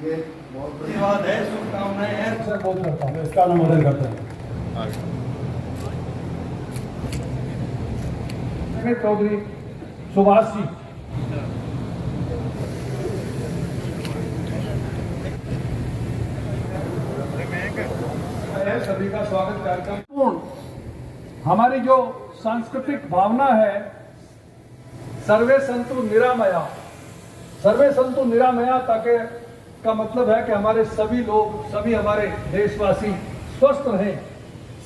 ये बहुत बड़ी बात है, शुभकामनाएं हैं। सर बहुत करता हूँ, इसका अनुमोदन करता हूँ। चौधरी सुभाष जी, सभी का स्वागत कार्यक्रम। हमारी जो सांस्कृतिक भावना है, सर्वे संतु निरामया, सर्वे संतु निरामया ताकि का मतलब है कि हमारे सभी लोग, सभी हमारे देशवासी स्वस्थ रहें।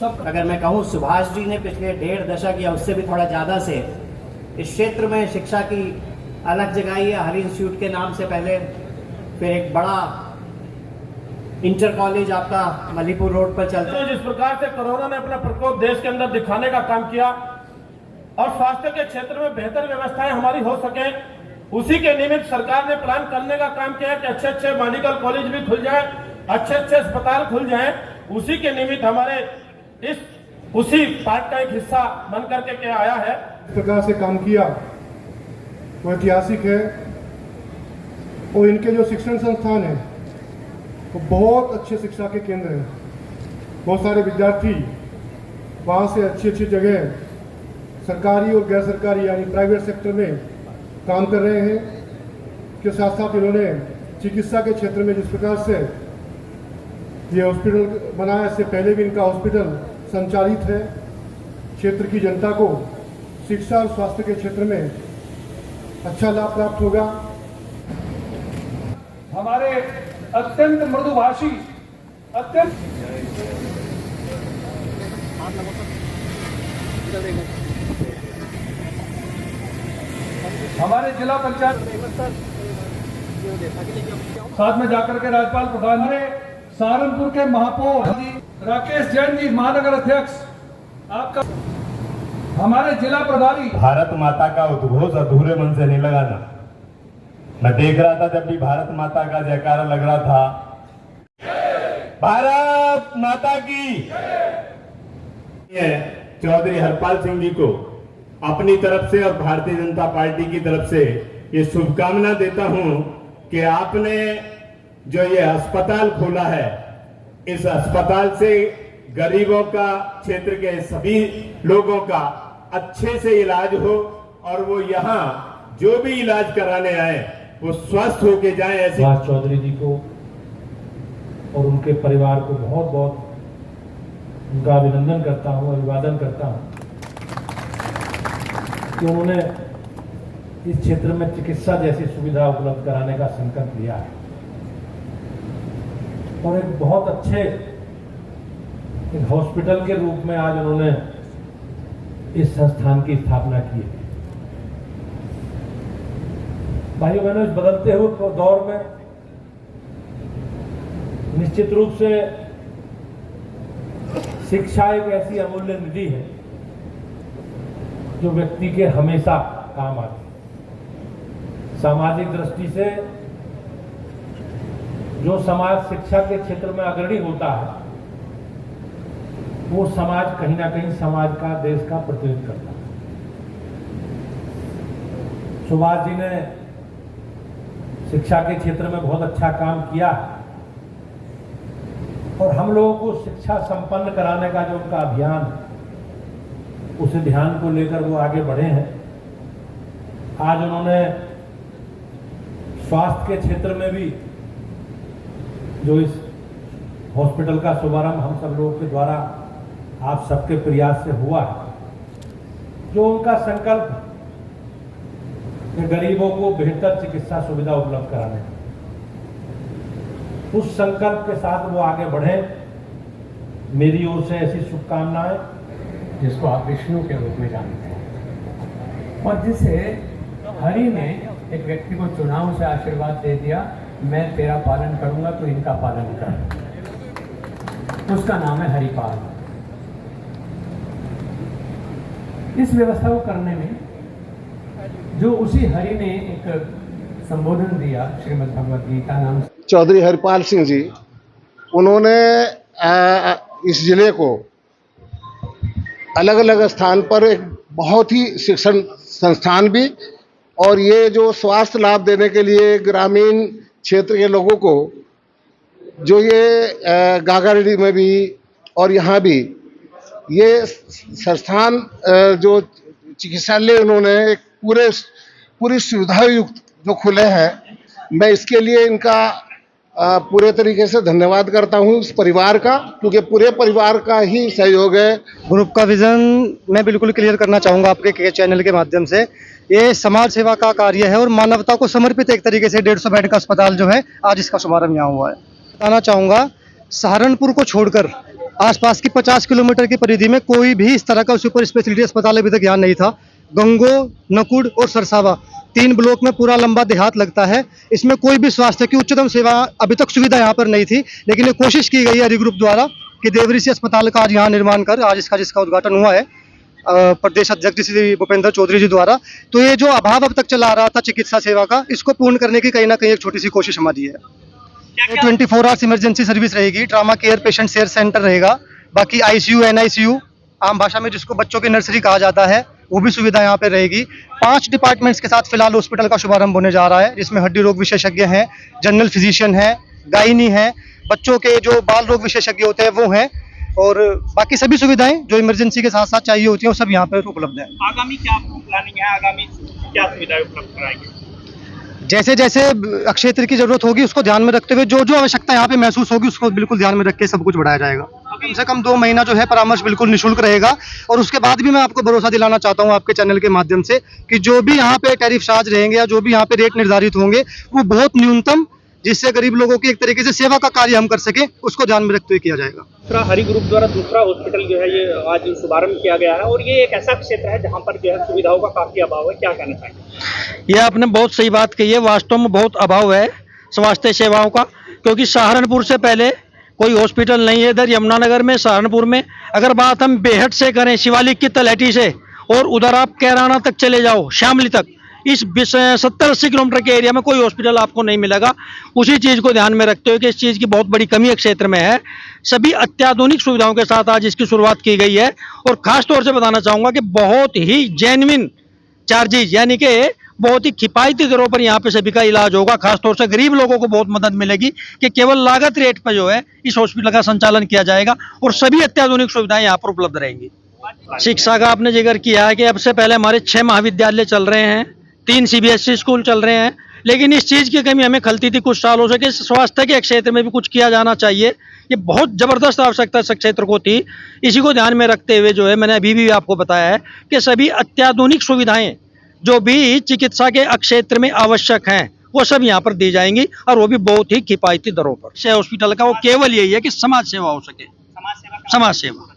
सब अगर मैं कहूँ, सुभाष जी ने पिछले 1.5 दशक या उससे भी थोड़ा ज़्यादा से इस क्षेत्र में शिक्षा की अलग जगाई है। हरि इंस्टीट्यूट के नाम से पहले, फिर एक बड़ा इंटर कॉलेज आपका मलीपुर रोड पर चलता है। जिस प्रकार से कोरोना ने अपना प्रकोप देश के अंदर दिखाने का काम किया और स्वास्थ्य के क्षेत्र में बेहतर व्यवस्थाएं हमारी हो सके, उसी के निमित्त सरकार ने प्लान करने का काम किया कि अच्छे अच्छे मेडिकल कॉलेज भी खुल जाए, अच्छे अच्छे अस्पताल खुल जाएं। उसी के निमित्त हमारे उसी पार्ट का एक हिस्सा बन करके के आया है। इस प्रकार से काम किया वो ऐतिहासिक है और इनके जो शिक्षण संस्थान है वो बहुत अच्छे शिक्षा के केंद्र हैं। बहुत सारे विद्यार्थी वहाँ से अच्छी अच्छी जगह सरकारी और गैर सरकारी यानी प्राइवेट सेक्टर में काम कर रहे हैं। के साथ साथ इन्होंने चिकित्सा के क्षेत्र में जिस प्रकार से ये हॉस्पिटल बनाया, इससे पहले भी इनका हॉस्पिटल संचालित है। क्षेत्र की जनता को शिक्षा और स्वास्थ्य के क्षेत्र में अच्छा लाभ प्राप्त होगा। हमारे अत्यंत मृदुभाषी, अत्यंत हमारे जिला पंचायत साथ में जाकर के राज्यपाल प्रधान ने सहारनपुर के महापौर राकेश जैन जी, महानगर अध्यक्ष आपका, हमारे जिला प्रभारी। भारत माता का उद्घोष अधूरे मन से नहीं लगाना। मैं देख रहा था जब भी भारत माता का जयकारा लग रहा था, भारत माता की। चौधरी हरपाल सिंह जी को अपनी तरफ से और भारतीय जनता पार्टी की तरफ से ये शुभकामना देता हूं कि आपने जो ये अस्पताल खोला है, इस अस्पताल से गरीबों का, क्षेत्र के सभी लोगों का अच्छे से इलाज हो और वो यहाँ जो भी इलाज कराने आए वो स्वस्थ होके जाएं। ऐसे सुभाष चौधरी जी को और उनके परिवार को बहुत बहुत उनका अभिनंदन करता हूँ, अभिवादन करता हूँ कि उन्होंने इस क्षेत्र में चिकित्सा जैसी सुविधा उपलब्ध कराने का संकल्प लिया है और एक बहुत अच्छे एक हॉस्पिटल के रूप में आज उन्होंने इस संस्थान की स्थापना की है। भाइयों बहनों, इस बदलते हुए दौर में निश्चित रूप से शिक्षा एक ऐसी अमूल्य निधि है जो व्यक्ति के हमेशा काम आती है। सामाजिक दृष्टि से जो समाज शिक्षा के क्षेत्र में अग्रणी होता है, वो समाज कहीं ना कहीं समाज का, देश का प्रतिनिधित्व करता है। सुभाष जी ने शिक्षा के क्षेत्र में बहुत अच्छा काम किया और हम लोगों को शिक्षा संपन्न कराने का जो उनका अभियान, उस ध्यान को लेकर वो आगे बढ़े हैं। आज उन्होंने स्वास्थ्य के क्षेत्र में भी जो इस हॉस्पिटल का शुभारंभ हम सब लोगों के द्वारा, आप सबके प्रयास से हुआ है, जो उनका संकल्प कि गरीबों को बेहतर चिकित्सा सुविधा उपलब्ध कराने, उस संकल्प के साथ वो आगे बढ़े। मेरी ओर से ऐसी शुभकामनाएं, जिसको आप विष्णु के रूप में जानते हैं और जिसे हरि ने एक व्यक्ति को चुनाव से आशीर्वाद दे दिया, मैं तेरा पालन करूंगा तो इनका पालन कर। उसका नाम है हरिपाल। इस व्यवस्था को करने में जो उसी हरि ने एक संबोधन दिया श्रीमद् भगवद गीता नाम से, चौधरी हरिपाल सिंह जी, उन्होंने इस जिले को अलग अलग स्थान पर एक बहुत ही शिक्षण संस्थान भी, और ये जो स्वास्थ्य लाभ देने के लिए ग्रामीण क्षेत्र के लोगों को, जो ये गागारेड्डी में भी और यहाँ भी ये संस्थान जो चिकित्सालय उन्होंने एक पूरी सुविधा युक्त जो खुले हैं, मैं इसके लिए इनका पूरे तरीके से धन्यवाद करता हूँ इस परिवार का, क्योंकि पूरे परिवार का ही सहयोग है। ग्रुप का विजन मैं बिल्कुल क्लियर करना चाहूँगा आपके चैनल के माध्यम से। ये समाज सेवा का कार्य है और मानवता को समर्पित एक तरीके से 150 बेड का अस्पताल जो है, आज इसका शुभारंभ यहाँ हुआ है। बताना चाहूँगा, सहारनपुर को छोड़कर आसपास की 50 किलोमीटर की परिधि में कोई भी इस तरह का सुपर स्पेशलिटी अस्पताल अभी तक यहाँ नहीं था। गंगो, नकुड़ और सरसावा 3 ब्लॉक में पूरा लंबा देहात लगता है। इसमें कोई भी स्वास्थ्य की उच्चतम सेवा अभी तक सुविधा यहाँ पर नहीं थी, लेकिन ये कोशिश की गई है हरि ग्रुप द्वारा कि देवऋषि अस्पताल का आज यहाँ निर्माण कर आज जिसका उद्घाटन हुआ है प्रदेश अध्यक्ष श्री भूपेंद्र चौधरी जी द्वारा। तो ये जो अभाव अब तक चला आ रहा था चिकित्सा सेवा का, इसको पूर्ण करने की कहीं ना कहीं एक छोटी सी कोशिश हमारी है। 24 आवर्स इमरजेंसी सर्विस रहेगी, trauma care, patient share centre रहेगा, बाकी ICU, NICU, आम भाषा में जिसको बच्चों की नर्सरी कहा जाता है, वो भी सुविधा यहाँ पे रहेगी। 5 डिपार्टमेंट्स के साथ फिलहाल हॉस्पिटल का शुभारंभ होने जा रहा है, जिसमें हड्डी रोग विशेषज्ञ हैं, जनरल फिजिशियन है, गायनी है, बच्चों के जो बाल रोग विशेषज्ञ होते हैं वो हैं, और बाकी सभी सुविधाएं जो इमरजेंसी के साथ साथ चाहिए होती हैं वो सब यहाँ पे उपलब्ध है। आगामी क्या प्लानिंग है, आगामी क्या सुविधाएं उपलब्ध कराएंगे? जैसे जैसे क्षेत्र की जरूरत होगी उसको ध्यान में रखते हुए जो जो आवश्यकता यहाँ पे महसूस होगी उसको बिल्कुल ध्यान में रख के सब कुछ बढ़ाया जाएगा। कम से कम 2 महीना जो है परामर्श बिल्कुल निःशुल्क रहेगा। और उसके बाद भी मैं आपको भरोसा दिलाना चाहता हूँ आपके चैनल के माध्यम से कि जो भी यहाँ पे टैरिफ चार्ज रहेंगे या जो भी यहाँ पे रेट निर्धारित होंगे वो बहुत न्यूनतम, जिससे गरीब लोगों की एक तरीके से सेवा का कार्य हम कर सके, उसको ध्यान में रखते हुए किया जाएगा। दूसरा हरि ग्रुप द्वारा दूसरा हॉस्पिटल जो है ये आज शुभारंभ किया गया है, और ये एक ऐसा क्षेत्र है जहाँ पर जो है सुविधाओं का काफी अभाव है, क्या कहना चाहेंगे? ये आपने बहुत सही बात कही है, वास्तव में बहुत अभाव है स्वास्थ्य सेवाओं का, क्योंकि सहारनपुर से पहले कोई हॉस्पिटल नहीं है इधर यमुनानगर में। सहारनपुर में अगर बात हम बेहट से करें, शिवालिक की तलहटी से, और उधर आप कैराना तक चले जाओ, शामली तक, इस 70-80 किलोमीटर के एरिया में कोई हॉस्पिटल आपको नहीं मिलेगा। उसी चीज़ को ध्यान में रखते हुए कि इस चीज़ की बहुत बड़ी कमी एक क्षेत्र में है, सभी अत्याधुनिक सुविधाओं के साथ आज इसकी शुरुआत की गई है। और खास तौर से बताना चाहूँगा कि बहुत ही जेन्युइन चार्जेज, यानी कि बहुत ही किफ़ायती दरों पर यहाँ पे सभी का इलाज होगा। खासतौर से गरीब लोगों को बहुत मदद मिलेगी कि केवल लागत रेट पर जो है इस हॉस्पिटल का संचालन किया जाएगा और सभी अत्याधुनिक सुविधाएं यहाँ पर उपलब्ध रहेंगी। शिक्षा का आपने जिक्र किया है कि अब से पहले हमारे 6 महाविद्यालय चल रहे हैं, 3 CBSE स्कूल चल रहे हैं, लेकिन इस चीज़ की कमी हमें खलती थी कुछ सालों से कि स्वास्थ्य के क्षेत्र में भी कुछ किया जाना चाहिए। ये बहुत ज़बरदस्त आवश्यकता इस क्षेत्र को थी। इसी को ध्यान में रखते हुए जो है मैंने अभी भी आपको बताया है कि सभी अत्याधुनिक सुविधाएं जो भी चिकित्सा के क्षेत्र में आवश्यक हैं वो सब यहाँ पर दी जाएंगी, और वो भी बहुत ही किफ़ायती दरों पर। हॉस्पिटल का वो केवल यही है कि समाज सेवा हो सके, समाज सेवा।